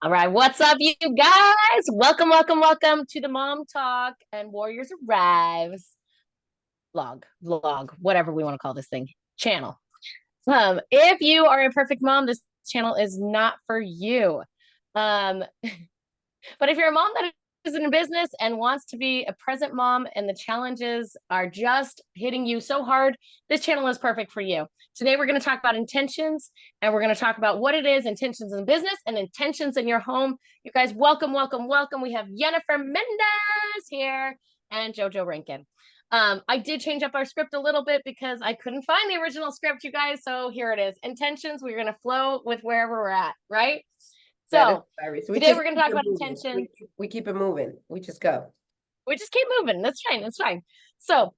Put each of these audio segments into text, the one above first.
All right, what's up, you guys? Welcome to the Mom Talk and Warriors Arrives vlog, whatever we want to call this thing, channel. If you are a perfect mom, this channel is not for you. Um, but if you're a mom that is in a business and wants to be a present mom and the challenges are just hitting you so hard, this channel is perfect for you. Today, we're going to talk about intentions and we're going to talk about what it is, intentions in business and intentions in your home. You guys, welcome. We have Yhennifer Mendez here and Jojo Rankin. I did change up our script a little bit because I couldn't find the original script, you guys. So here it is. Intentions. We're going to flow with wherever we're at, right? So today we're going to talk about intention. We keep it moving. We just go. We just keep moving. That's fine. That's fine. So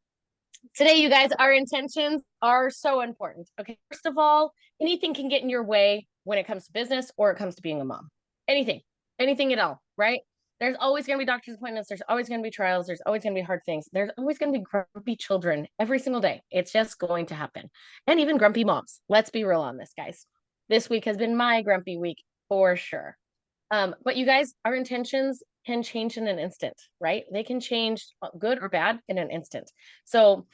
today, you guys, our intentions are so important. Okay. First of all, anything can get in your way when it comes to business or it comes to being a mom. Anything at all, right? There's always going to be doctor's appointments. There's always going to be trials. There's always going to be hard things. There's always going to be grumpy children every single day. It's just going to happen. And even grumpy moms. Let's be real on this, guys. This week has been my grumpy week for sure. But you guys, our intentions can change in an instant, right? They can change good or bad in an instant. So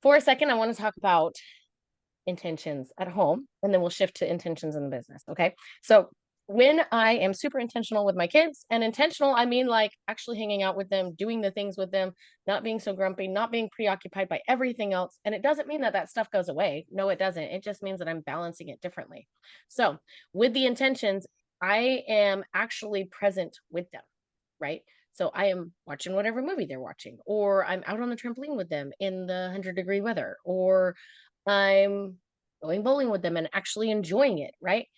for a second, I want to talk about intentions at home, and then we'll shift to intentions in the business. Okay. So when I am super intentional with my kids, and intentional, I mean like actually hanging out with them, doing the things with them, not being so grumpy, not being preoccupied by everything else. And it doesn't mean that that stuff goes away. No, it doesn't. It just means that I'm balancing it differently. So with the intentions, I am actually present with them, right? So I am watching whatever movie they're watching, or I'm out on the trampoline with them in the 100-degree weather, or I'm going bowling with them and actually enjoying it, right?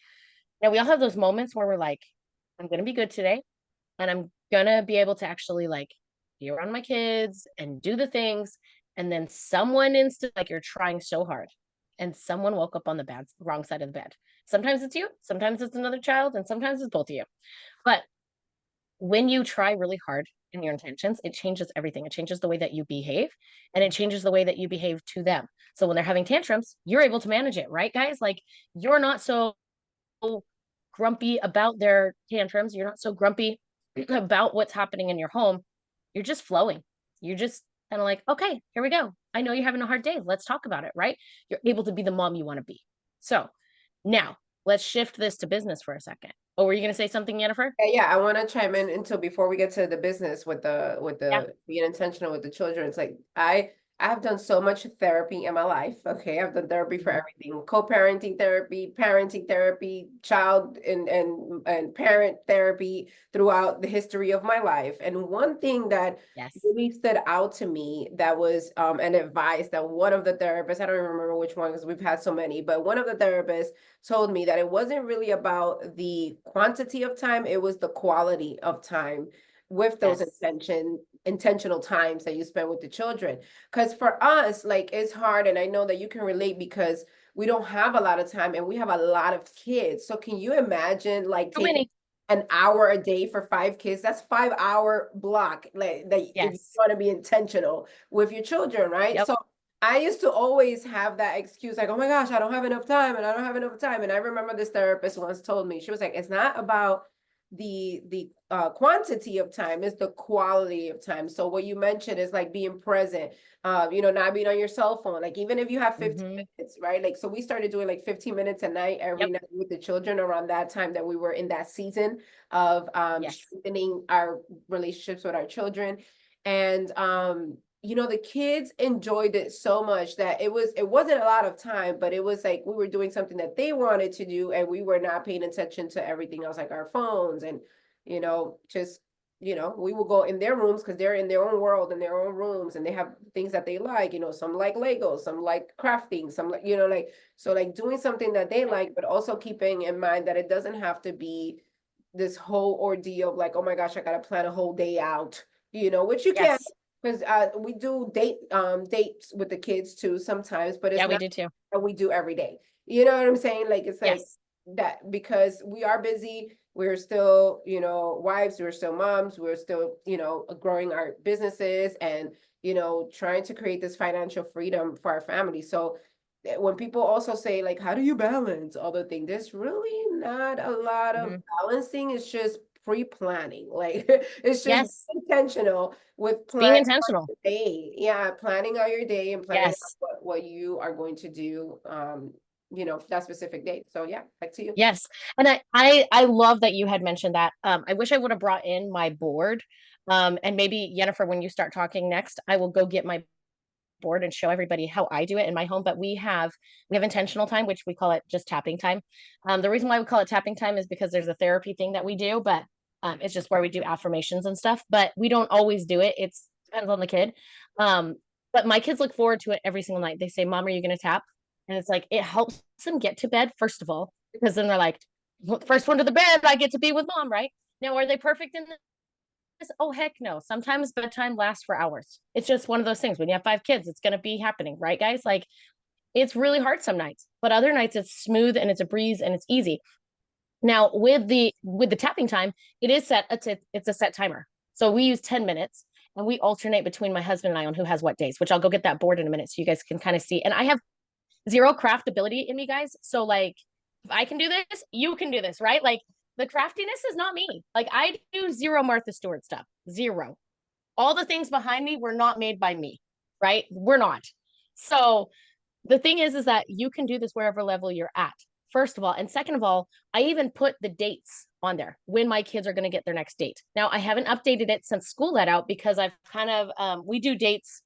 Now, we all have those moments where we're like, I'm going to be good today, and I'm going to be able to actually like be around my kids and do the things. And then someone like you're trying so hard and someone woke up on the wrong side of the bed. Sometimes it's you, sometimes it's another child, and sometimes it's both of you. But when you try really hard in your intentions, it changes everything. It changes the way that you behave, and it changes the way that you behave to them. So when they're having tantrums, you're able to manage it, right, guys? Like you're not so grumpy about their tantrums. You're not so grumpy about what's happening in your home. You're just flowing. You're just kind of like, okay, here we go. I know you're having a hard day. Let's talk about it, right? You're able to be the mom you want to be. So now let's shift this to business for a second. Oh, were you going to say something, Yhennifer? Yeah, I want to chime in until before we get to the business with the being intentional with the children. It's like I have done so much therapy in my life. Okay, I've done therapy for everything: co-parenting therapy, parenting therapy, child and parent therapy throughout the history of my life. And one thing that really stood out to me that was an advice that one of the therapists, I don't remember which one because we've had so many, but one of the therapists told me that it wasn't really about the quantity of time, it was the quality of time with those intentional times that you spend with the children. Because for us, like it's hard, and I know that you can relate because we don't have a lot of time and we have a lot of kids. So can you imagine like taking an hour a day for 5 kids? That's 5-hour block, like that if you want to be intentional with your children, right? So I used to always have that excuse, like, oh my gosh, I don't have enough time and I don't have enough time. And I remember this therapist once told me, she was like, it's not about the quantity of time, it's the quality of time. So what you mentioned is like being present, not being on your cell phone. Like even if you have 15 minutes, right? Like, so we started doing like 15 minutes a night every night with the children around that time that we were in that season of strengthening our relationships with our children. And the kids enjoyed it so much that it wasn't a lot of time, but it was like we were doing something that they wanted to do and we were not paying attention to everything else, like our phones and we will go in their rooms because they're in their own world, in their own rooms, and they have things that they like, some like Legos, some like crafting, some like, so like doing something that they like, but also keeping in mind that it doesn't have to be this whole ordeal of like, oh my gosh, I got to plan a whole day out, which you can. Because we do dates with the kids too sometimes, but it's not we do too. What we do every day. You know what I'm saying? Like it's like that because we are busy. We're still, wives. We're still moms. We're still, growing our businesses and trying to create this financial freedom for our family. So when people also say like, how do you balance other things? There's really not a lot of Mhm. balancing. It's just pre-planning. Like it's just Yes, intentional with being planning out intentional. your day. Yeah, planning out your day and planning out Yes. what you are going to do that specific day. So yeah, back to you. Yes. And I love that you had mentioned that. I wish I would have brought in my board. And maybe Yennefer, when you start talking next, I will go get my board and show everybody how I do it in my home. But we have intentional time, which we call it just tapping time. The reason why we call it tapping time is because there's a therapy thing that we do, but it's just where we do affirmations and stuff. But we don't always do it. It depends on the kid. Um, but my kids look forward to it every single night. They say, "Mom, are you going to tap?" And it's like it helps them get to bed first of all, because then they're like, "First one to the bed, I get to be with mom." Right now, are they perfect in this? Oh, heck no. Sometimes bedtime lasts for hours. It's just one of those things. When you have 5 kids, it's going to be happening, right, guys? Like it's really hard some nights, but other nights it's smooth and it's a breeze and it's easy. Now with the tapping time, it is set. It's a set timer. So we use 10 minutes, and we alternate between my husband and I on who has what days. Which I'll go get that board in a minute so you guys can kind of see. And I have zero craft ability in me, guys. So like, if I can do this, you can do this, right? Like the craftiness is not me. Like I do zero Martha Stewart stuff. Zero. All the things behind me were not made by me, right? We're not. So the thing is that you can do this wherever level you're at, first of all. And second of all, I even put the dates on there when my kids are going to get their next date. Now, I haven't updated it since school let out because I've kind of, we do dates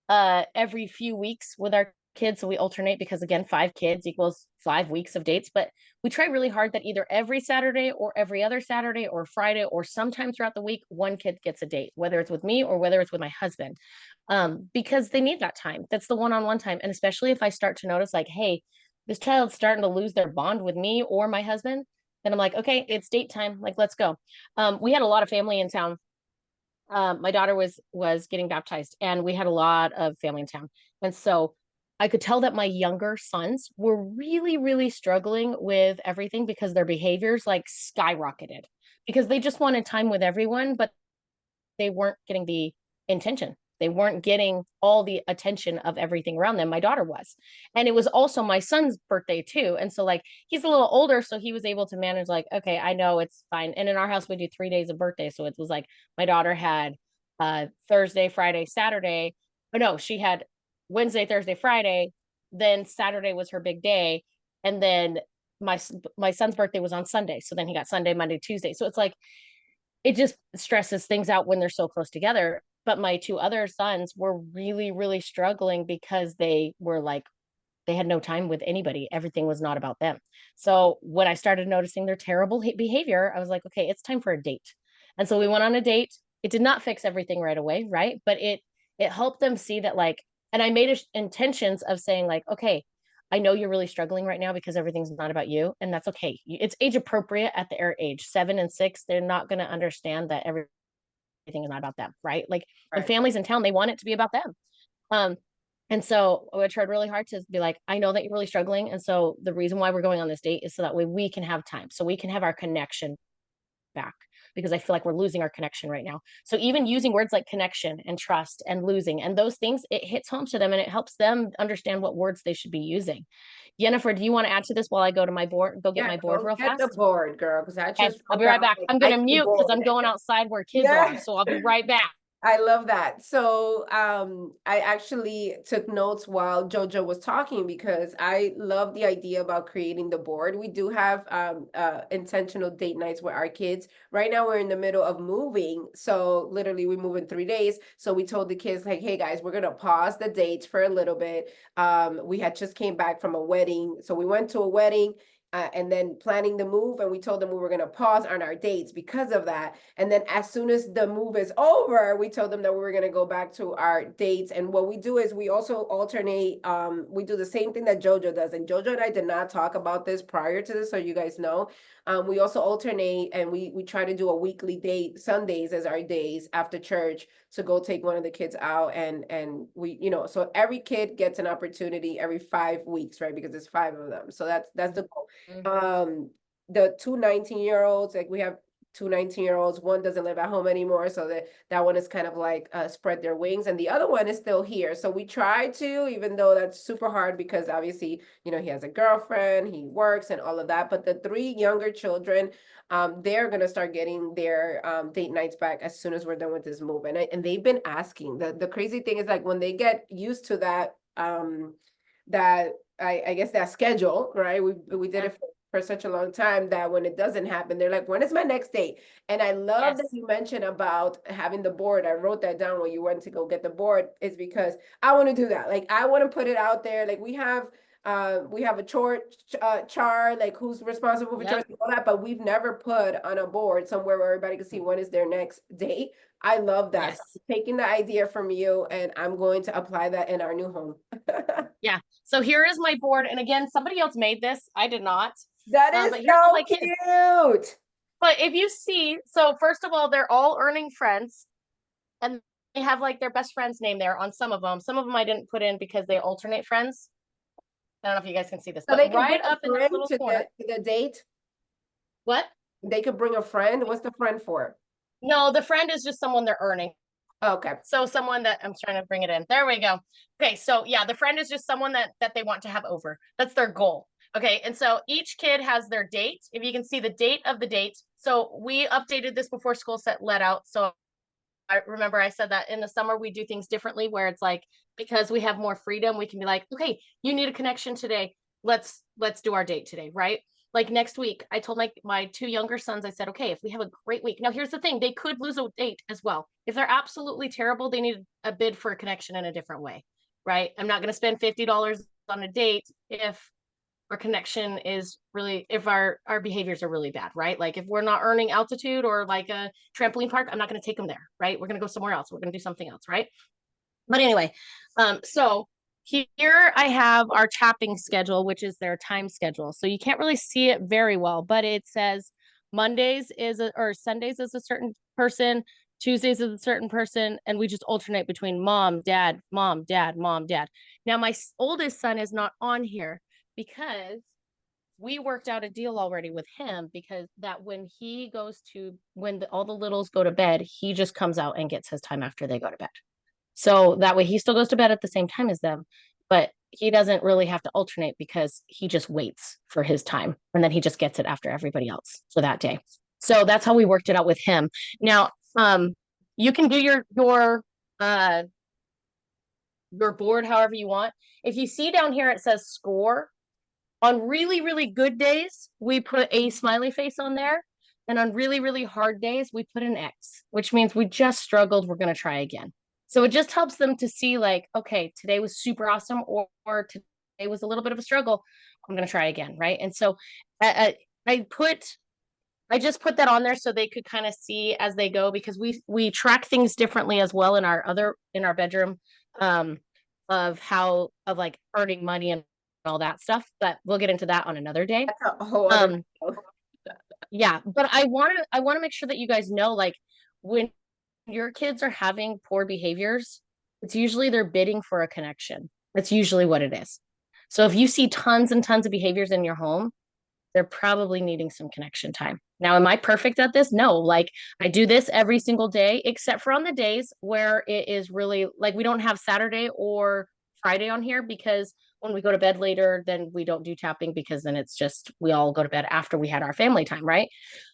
every few weeks with our kids. So we alternate because, again, 5 kids equals 5 weeks of dates. But we try really hard that either every Saturday or every other Saturday or Friday or sometime throughout the week, one kid gets a date, whether it's with me or whether it's with my husband, because they need that time. That's the one-on-one time. And especially if I start to notice, like, hey, this child's starting to lose their bond with me or my husband, then I'm like, okay, it's date time. Like, let's go. We had a lot of family in town. My daughter was getting baptized, and we had a lot of family in town. And so I could tell that my younger sons were really, really struggling with everything because their behaviors like skyrocketed because they just wanted time with everyone, but they weren't getting the intention. They weren't getting all the attention of everything around them. My daughter was. And it was also my son's birthday too. And so like he's a little older, so he was able to manage like, okay, I know it's fine. And in our house we do 3 days of birthday. So it was like my daughter had Thursday, Friday, Saturday. Oh no, she had Wednesday, Thursday, Friday. Then Saturday was her big day. And then my my son's birthday was on Sunday. So then he got Sunday, Monday, Tuesday. So it's like it just stresses things out when they're so close together. But my 2 other sons were really, really struggling because they were like, they had no time with anybody. Everything was not about them. So when I started noticing their terrible behavior, I was like, okay, it's time for a date. And so we went on a date. It did not fix everything right away, right? But it helped them see that like, and I made intentions of saying like, okay, I know you're really struggling right now because everything's not about you, and that's okay. It's age appropriate at their age, 7 and 6. They're not going to understand that everything is not about them, right? Like when Right. families in town, they want it to be about them. Um, and so I tried really hard to be like, I know that you're really struggling. And so the reason why we're going on this date is so that way we can have time, so we can have our connection back, because I feel like we're losing our connection right now. So even using words like connection and trust and losing and those things, it hits home to them and it helps them understand what words they should be using. Yennefer, do you want to add to this while I go to my board, go get Yeah, my board go real get the fast? board, girl, because I Okay, just I'll wrote be right down back. like I'm going I to see mute because I'm board. going outside where kids are. Yeah. So I'll be right back. I love that. So I actually took notes while Jojo was talking because I love the idea about creating the board. We do have intentional date nights with our kids. Right now we're in the middle of moving. So literally we move in 3 days. So we told the kids like, hey guys, we're gonna pause the dates for a little bit. We had just came back from a wedding. So we went to a wedding. And then planning the move, and we told them we were going to pause on our dates because of that. And then as soon as the move is over, we told them that we were going to go back to our dates. And what we do is we also alternate. We do the same thing that Jojo does, and Jojo and I did not talk about this prior to this, so you guys know. We also alternate, and we try to do a weekly date. Sundays as our days after church to go take one of the kids out, and we, so every kid gets an opportunity every 5 weeks, right? Because there's 5 of them. So that's the goal. Mm-hmm. The two 19-year-olds, like we have two 19-year-olds. One doesn't live at home anymore, so that one is kind of like spread their wings, and the other one is still here. So we try to, even though that's super hard because obviously, he has a girlfriend, he works and all of that. But the three younger children, they're gonna start getting their date nights back as soon as we're done with this move. And they've been asking. The crazy thing is, like, when they get used to that, that I guess that schedule, right? We did it for such a long time that when it doesn't happen, they're like, when is my next date? And I love that you mentioned about having the board. I wrote that down when you went to go get the board, is because I want to do that. Like, I want to put it out there. Like, we have a chart, like who's responsible for chores and all that, but we've never put on a board somewhere where everybody can see when is their next date. I love that. So I'm taking the idea from you, and I'm going to apply that in our new home. Yeah. So here is my board. And again, somebody else made this. I did not. That is so cute. But if you see, so first of all, they're all earning friends, and they have like their best friend's name there on some of them. Some of them I didn't put in because they alternate friends. I don't know if you guys can see this, So but right up in that little to corner. the date. What? They could bring a friend. What's the friend for? No, the friend is just someone they're earning. Okay. So someone that I'm trying to bring it in. There we go. Okay. So yeah, the friend is just someone that they want to have over. That's their goal. Okay. And so each kid has their date. If you can see the date of the date. So we updated this before school set let out. So I remember I said that in the summer we do things differently, where it's like, because we have more freedom, we can be like, okay, you need a connection today. Let's do our date today, right? Like next week, I told my two younger sons, I said, okay, if we have a great week. Now here's the thing, they could lose a date as well. If they're absolutely terrible, they need a bid for a connection in a different way, right? I'm not going to spend $50 on a date if our connection is really, if our behaviors are really bad, right? Like if we're not earning altitude or like a trampoline park, I'm not going to take them there, right? We're going to go somewhere else. We're going to do something else, right? But anyway, so here I have our tapping schedule, which is their time schedule. So you can't really see it very well, but it says Mondays or Sundays is a certain person, Tuesdays is a certain person, and we just alternate between mom, dad, mom, dad, mom, dad. Now my oldest son is not on here because we worked out a deal already with him, because that when all the littles go to bed, he just comes out and gets his time after they go to bed. So that way he still goes to bed at the same time as them, but he doesn't really have to alternate because he just waits for his time and then he just gets it after everybody else for that day. So that's how we worked it out with him. Now, you can do your board however you want. If you see down here, it says score. On really, really good days, we put a smiley face on there. And on really, really hard days, we put an X, which means we just struggled. We're going to try again. So it just helps them to see like, okay, today was super awesome, or today was a little bit of a struggle. I'm going to try again. Right. And so I just put that on there so they could kind of see as they go, because we track things differently as well in our bedroom, of like earning money and all that stuff, but we'll get into that on another day. That's a whole other yeah, but I want to make sure that you guys know, like, when your kids are having poor behaviors, it's usually they're bidding for a connection. That's usually what it is. So if you see tons and tons of behaviors in your home, they're probably needing some connection time. Now, am I perfect at this? No, like I do this every single day, except for on the days where it is really like we don't have Saturday or Friday on here, because when we go to bed later, then we don't do tapping, because then it's just we all go to bed after we had our family time, right?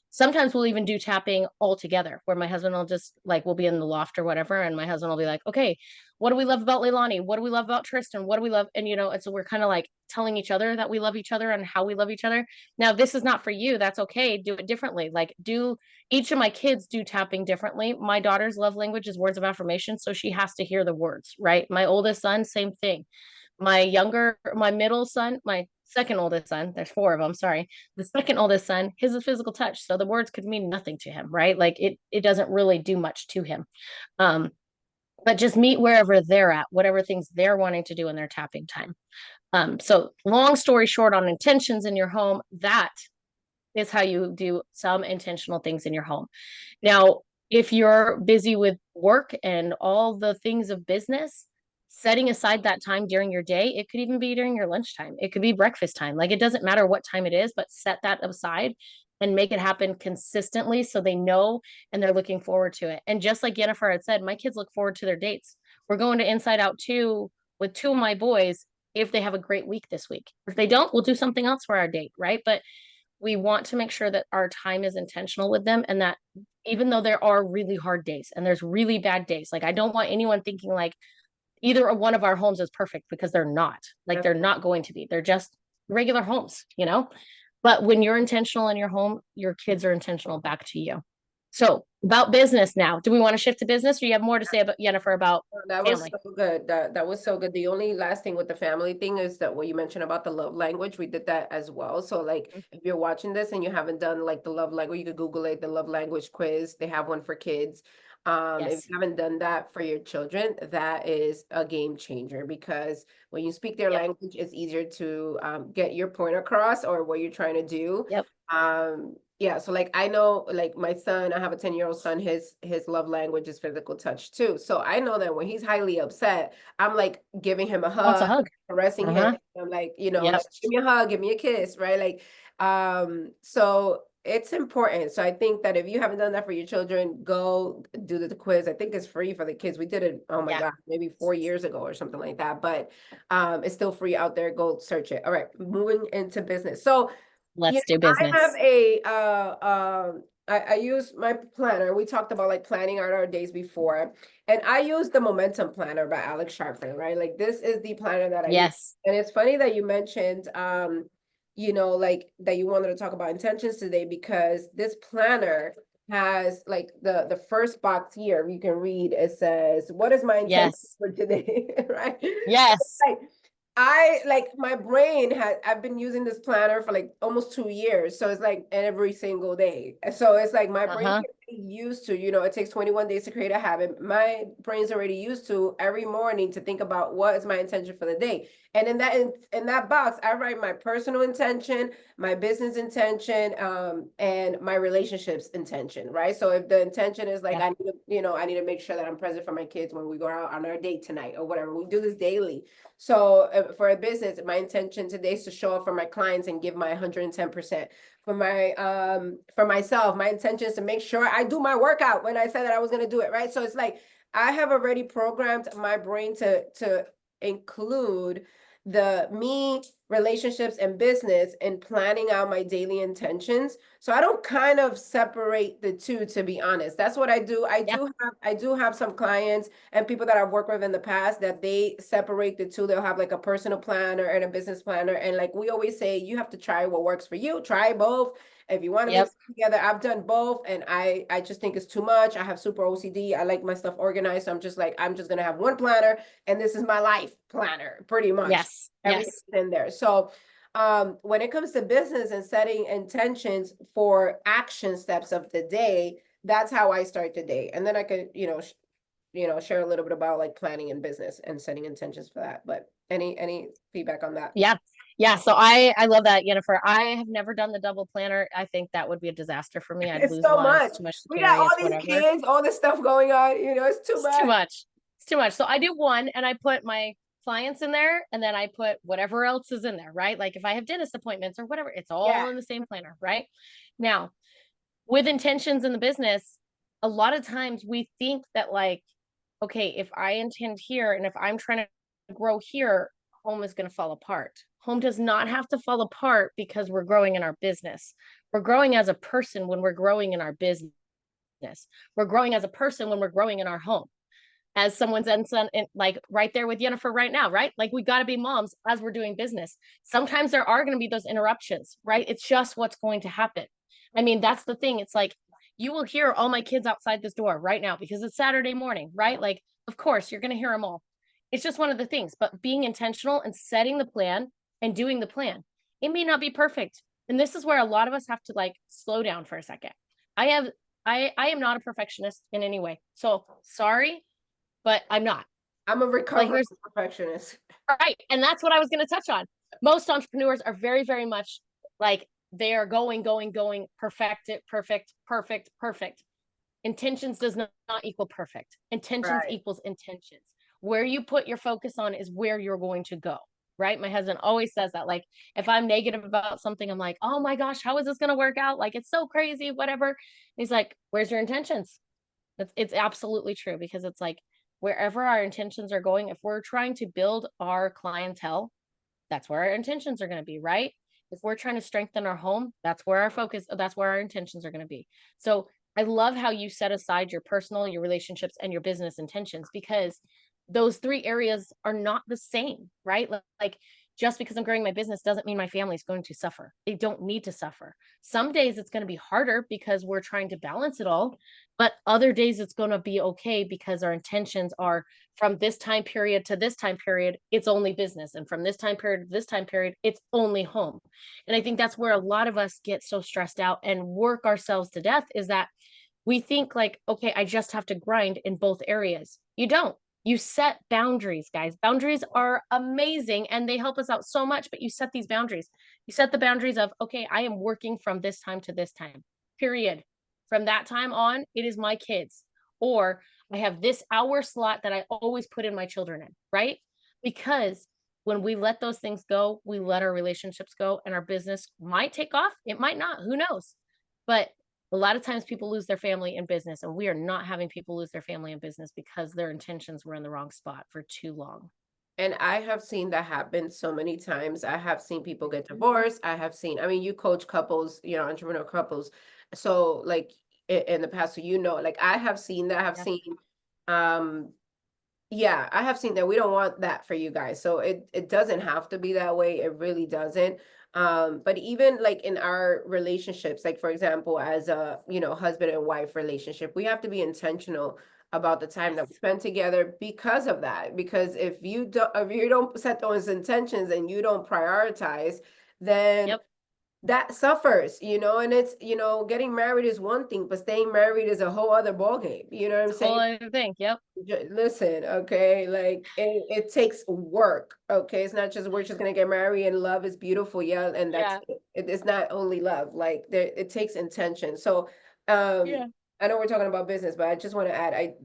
Sometimes we'll even do tapping all together, where my husband will just like, we'll be in the loft or whatever, and my husband will be like, okay, what do we love about Leilani? What do we love about Tristan? What do we love? And and so we're kind of like telling each other that we love each other and how we love each other. Now, this is not for you. That's okay. Do it differently. Like, each of my kids do tapping differently. My daughter's love language is words of affirmation, so she has to hear the words, right? My oldest son, same thing. My middle son, my second oldest son, there's four of them, sorry. The second oldest son, his is physical touch. So the words could mean nothing to him, right? Like it doesn't really do much to him. But just meet wherever they're at, whatever things they're wanting to do in their tapping time. So long story short, on intentions in your home, that is how you do some intentional things in your home. Now, if you're busy with work and all the things of business, setting aside that time during your day, it could even be during your lunchtime. It could be breakfast time. Like, it doesn't matter what time it is, but set that aside and make it happen consistently so they know and they're looking forward to it. And just like Yhennifer had said, my kids look forward to their dates. We're going to Inside Out 2 with two of my boys if they have a great week this week. If they don't, we'll do something else for our date, right? But we want to make sure that our time is intentional with them, and that even though there are really hard days and there's really bad days, like I don't want anyone thinking like either one of our homes is perfect, because they're not. Like they're not going to be. They're just regular homes, you know? But when you're intentional in your home, your kids are intentional back to you. So about business now. Do we want to shift to business, or you have more to say about Yhennifer about That was family? so good. That was so good. The only last thing with the family thing is that what you mentioned about the love language, we did that as well. So like if you're watching this and you haven't done like the love language, you could Google it, the love language quiz. They have one for kids. If Yes. you haven't done that for your children, that is a game changer, because when you speak their Yep. language, it's easier to get your point across or what you're trying to do. Yep. Yeah, so like I know like my son, I have a 10-year-old son, his love language is physical touch too. So I know that when he's highly upset, I'm like giving him a Wants a hug, hug. caressing him. Uh-huh. I'm like, Yep. like give me a hug, give me a kiss, right? Like so it's important. So I think that if you haven't done that for your children, go do the quiz. I think it's free for the kids. We did it, oh my Yeah. God, maybe 4 years ago or something like that. But it's still free out there. Go search it. All right, moving into business. So Let's do I have business. I use my planner. We talked about like planning out our days before, and I use the Momentum Planner by Alex Sharpton, right? Like this is the planner that I use. Yes. And it's funny that you mentioned like that you wanted to talk about intentions today, because this planner has like the first box here you can read. It says, what is my intention Yes. for today? Right? So Yes. like I like my brain had I've been using this planner for like almost 2 years. So it's like every single day. So it's like my brain Uh-huh. can be used to, it takes 21 days to create a habit. My brain's already used to every morning to think about what is my intention for the day. And in that box, I write my personal intention, my business intention, and my relationships intention, right? So if the intention is like Yeah. I need to, I need to make sure that I'm present for my kids when we go out on our date tonight or whatever. We do this daily. So for a business, my intention today is to show up for my clients and give my 110%. For myself, my intention is to make sure I do my workout when I said that I was gonna do it, right? So it's like I have already programmed my brain to include the me, relationships, and business in planning out my daily intentions. So I don't kind of separate the two, to be honest. That's what I do. Yeah. I do have some clients and people that I've worked with in the past that they separate the two. They'll have like a personal planner and a business planner. And like we always say, you have to try what works for you. Try both. If you want to Yep. mix it together, I've done both, and I just think it's too much. I have super OCD. I like my stuff organized. So I'm just like, I'm just gonna have one planner, and this is my life planner, pretty much. Yes. Everything's Yes. in there. So when it comes to business and setting intentions for action steps of the day, that's how I start the day. And then I could, share a little bit about like planning and business and setting intentions for that. But any feedback on that? Yeah. Yeah. So I love that, Yhennifer. I have never done the double planner. I think that would be a disaster for me. I'd It's lose so one. It's much. too much to We got carry. all It's these whatever. kids, all this stuff going on, it's too It's too much. much. It's too much. So I do one, and I put my clients in there, and then I put whatever else is in there, right? Like if I have dentist appointments or whatever, it's Yeah. all in the same planner, right? Now, with intentions in the business, a lot of times we think that like, okay, if I intend here and if I'm trying to grow here, home is going to fall apart. Home does not have to fall apart because we're growing in our business. We're growing as a person when we're growing in our business. We're growing as a person when we're growing in our home. As someone's son, like right there with Yhennifer right now, right? Like we got to be moms as we're doing business. Sometimes there are going to be those interruptions, right? It's just what's going to happen. I mean, that's the thing. It's like you will hear all my kids outside this door right now because it's Saturday morning, right? Like, of course, you're going to hear them all. It's just one of the things, but being intentional and setting the plan and doing the plan, it may not be perfect. And this is where a lot of us have to like slow down for a second. I have, I am not a perfectionist in any way. So sorry, but I'm not. I'm a Like recovering there's perfectionist. right. And that's what I was going to touch on. Most entrepreneurs are very, very much like they are going, perfect it, perfect. Intentions does not equal perfect. Intentions Right. equals intentions. Where you put your focus on is where you're going to go. right? My husband always says that. Like, if I'm negative about something, I'm like, oh my gosh, how is this going to work out? Like, it's so crazy, whatever. And he's like, where's your intentions? It's absolutely true, because it's like, wherever our intentions are going, if we're trying to build our clientele, that's where our intentions are going to be, right? If we're trying to strengthen our home, that's where our focus, that's where our intentions are going to be. So I love how you set aside your personal, your relationships, and your business intentions, because those three areas are not the same, right? Like, just because I'm growing my business doesn't mean my family's going to suffer. They don't need to suffer. Some days it's going to be harder because we're trying to balance it all, but other days it's going to be okay because our intentions are, from this time period to this time period, it's only business. And from this time period to this time period, it's only home. And I think that's where a lot of us get so stressed out and work ourselves to death, is that we think like, okay, I just have to grind in both areas. You don't. You set boundaries, guys. Boundaries are amazing and they help us out so much, but you set these boundaries. You set the boundaries of, okay, I am working from this time to this time, period. From that time on, it is my kids. Or I have this hour slot that I always put in my children in, right? Because when we let those things go, we let our relationships go, and our business might take off. It might not, who knows? But a lot of times people lose their family and business, and we are not having people lose their family and business because their intentions were in the wrong spot for too long. And I have seen that happen so many times. I have seen people get Mhm. divorced. I have seen, I mean, you coach couples, entrepreneur couples. So like in the past, so like I have seen that. I have Yeah. seen, um, yeah, I have seen that. We don't want that for you guys. So it doesn't have to be that way. It really doesn't. But even like in our relationships, like for example, as a, husband and wife relationship, we have to be intentional about the time that we Yes. spend together because of that. Because if you don't set those intentions and you don't prioritize, then Yep. that suffers, and it's, getting married is one thing, but staying married is a whole other ballgame. You know what I'm It's a whole saying? other thing. Yep. Listen, okay, like it takes work. Okay, it's not just we're just gonna get married and love is beautiful, yeah, and that's Yeah. it's not only love. Like there, it takes intention. So, um, Yeah. I know we're talking about business, but I just want to add,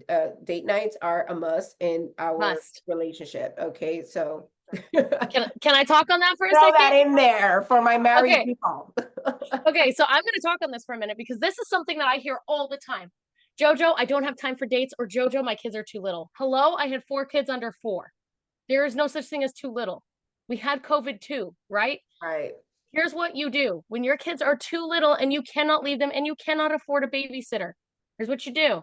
date nights are a must in our Must. relationship. Okay, so Can I talk on that for a throw second? that in there for my married Okay. people. Okay, so I'm going to talk on this for a minute, because this is something that I hear all the time. Jojo, I don't have time for dates, or Jojo, my kids are too little. Hello, I had 4 kids under 4. There is no such thing as too little. We had COVID too, right? Right. Here's what you do when your kids are too little and you cannot leave them and you cannot afford a babysitter. Here's what you do: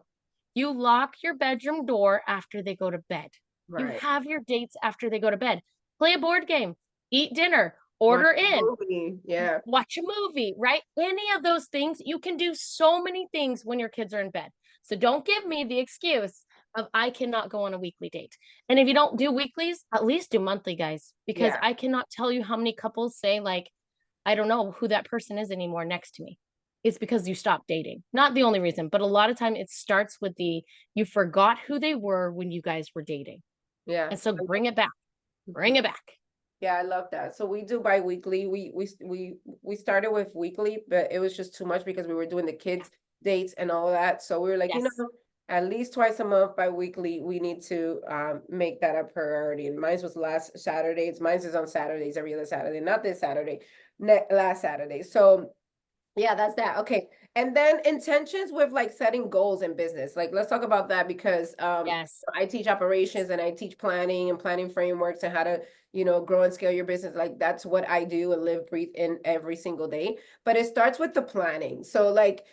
you lock your bedroom door after they go to bed. You Right. have your dates after they go to bed. Play a board game, eat dinner, Watch order a in, movie. Yeah. watch a movie, right? Any of those things. You can do so many things when your kids are in bed. So don't give me the excuse of I cannot go on a weekly date. And if you don't do weeklies, at least do monthly, guys, because Yeah. I cannot tell you how many couples say, like, I don't know who that person is anymore next to me. It's because you stopped dating. Not the only reason, but a lot of time it starts with the, you forgot who they were when you guys were dating. Yeah. And so bring it back. Bring it back. Yeah, I love that. So we do bi-weekly. We started with weekly, but it was just too much because we were doing the kids dates and all that. So we were like, Yes. at least twice a month bi-weekly, we need to make that a priority. And mine was last Saturdays. Mine is on Saturdays, every other Saturday, not this Saturday, last Saturday. So yeah, that's that. Okay. And then intentions with like setting goals in business. Like let's talk about that because Yes. I teach operations and I teach planning and planning frameworks and how to, grow and scale your business. Like that's what I do and live, breathe in every single day. But it starts with the planning. So like,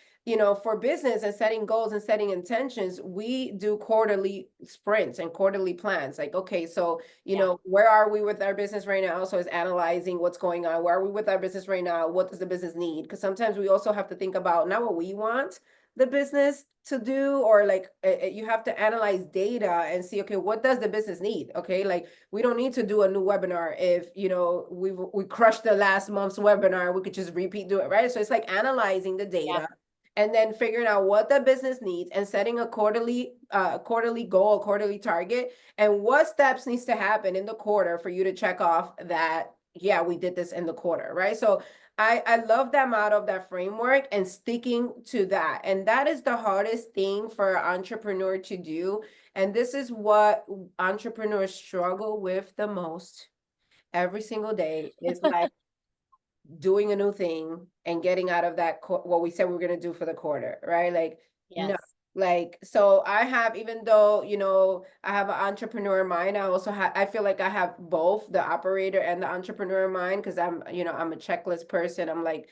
for business and setting goals and setting intentions, we do quarterly sprints and quarterly plans. Like, okay, so Yeah. where are we with our business right now? So it's analyzing what's going on. Where are we with our business right now? What does the business need? Because sometimes we also have to think about not what we want the business to do, or like you have to analyze data and see, okay, what does the business need? Okay, like we don't need to do a new webinar if we crushed the last month's webinar, we could just do it, right? So it's like analyzing the Yeah. data and then figuring out what the business needs and setting a quarterly goal, a quarterly target, and what steps needs to happen in the quarter for you to check off that, yeah, we did this in the quarter, right? So I love that model of that framework and sticking to that. And that is the hardest thing for an entrepreneur to do. And this is what entrepreneurs struggle with the most. every single day is like doing a new thing and getting out of that what we said we were going to do for the quarter, right? Like, no. Yes. Like, so I have, even though, you know, I have an entrepreneur mind, I also have, I feel like I have both the operator and the entrepreneur mind, because I'm, you know, I'm a checklist person. I'm like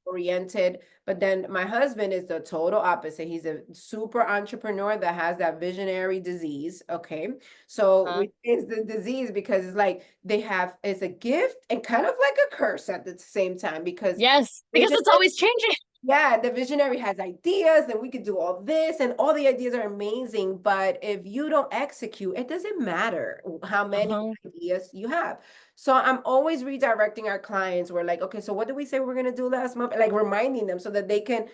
oriented. But then my husband is the total opposite. He's a super entrepreneur that has that visionary disease. Okay. So it's the disease because it's like they have, it's a gift and kind of like a curse at the same time, because Yes, because it's always changing. yeah, the visionary has ideas and we could do all this and all the ideas are amazing. But if you don't execute, it doesn't matter how many ideas you have. So I'm always redirecting our clients. We're like, okay, so what did we say we were going to do last month? Like reminding them so that they can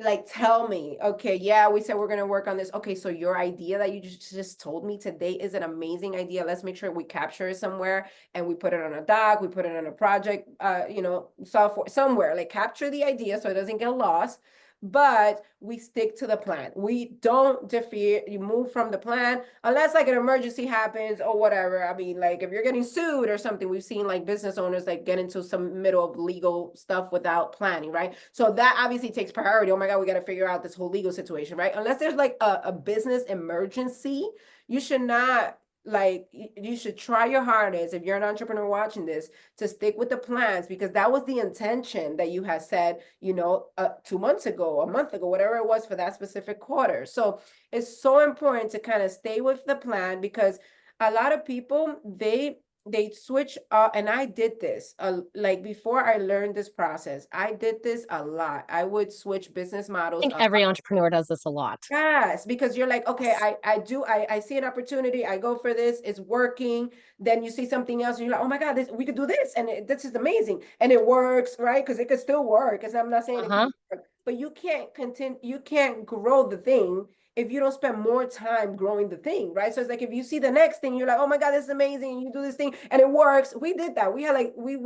like tell me, okay, yeah, we said we're going to work on this. Okay, so your idea that you just told me today is an amazing idea. Let's make sure we capture it somewhere and we put it on a doc, we put it on a project, you know, software somewhere, like capture the idea so it doesn't get lost. But we stick to the plan. We don't you move from the plan unless like an emergency happens or whatever. I mean, like if you're getting sued or something, we've seen like business owners like get into some middle of legal stuff without planning, right? So that obviously takes priority. Oh my God, we got to figure out this whole legal situation, right? Unless there's like a business emergency, you should not, like, you should try your hardest, if you're an entrepreneur watching this, to stick with the plans, because that was the intention that you had said, you know, 2 months ago, a month ago, whatever it was for that specific quarter. So it's so important to kind of stay with the plan, because a lot of people, they switch and I did this like before I learned this process, I did this a lot. I would switch business I models think every entrepreneur does this a lot. Yes, because you're like, okay, I see an opportunity, I go for this, it's working. Then you see something else, and you're like, oh my God, we could do this, and this is amazing, and it works, right? Because it could still work. Because I'm not saying it can't work, but you can't continue, you can't grow the thing if you don't spend more time growing the thing, right? So it's like if you see the next thing, you're like, oh my God, this is amazing, and you do this thing, and it works. We did that. We had like we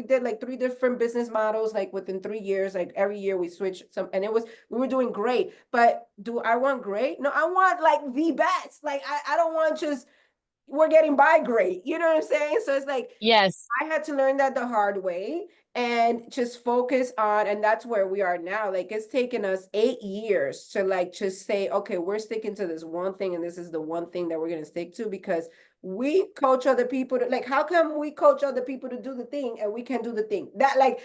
did like 3 different business models, like within 3 years, like every year we switched some, and we were doing great. But do I want great? No, I want like the best. Like I don't want just we're getting by great. You know what I'm saying? So it's like Yes. I had to learn that the hard way and just focus on, and that's where we are now. Like it's taken us 8 years to like just say, okay, we're sticking to this one thing, and this is the one thing that we're gonna stick to, because we coach other people to, like, how come we coach other people to do the thing and we can do the thing? That like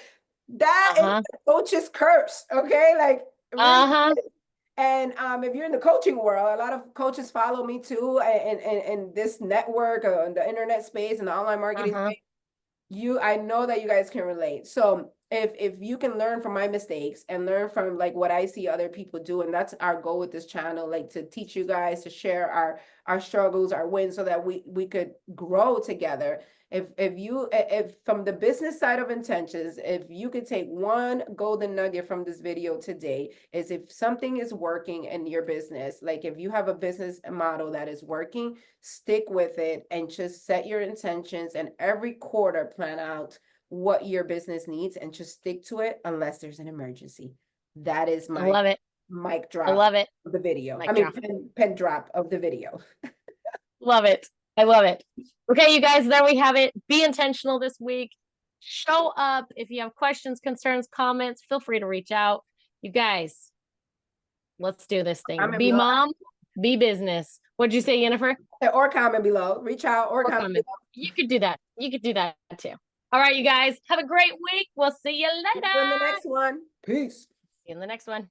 that is the coach's curse, okay? Like really. And if you're in the coaching world, a lot of coaches follow me too, and this network or the internet space and the online marketing space. I know that you guys can relate. So if you can learn from my mistakes and learn from like what I see other people do, and that's our goal with this channel, like to teach you guys, to share our struggles, our wins, so that we could grow together. If from the business side of intentions, if you could take one golden nugget from this video today, is if something is working in your business, like if you have a business model that is working, stick with it and just set your intentions, and every quarter plan out what your business needs and just stick to it unless there's an emergency. That is I my love it. mic I drop love it. of the video. Mic I mean, drop. pen drop of the video. Love it. I love it. Okay, you guys, there we have it. Be intentional this week. Show up. If you have questions, concerns, comments, feel free to reach out. You guys, let's do this thing. Comment Be below. mom, be business. What'd you say, Yhennifer? Or comment below. Reach out or comment below. You could do that. You could do that too. All right, you guys, have a great week. We'll see you later. See you in the next one. Peace. See you in the next one.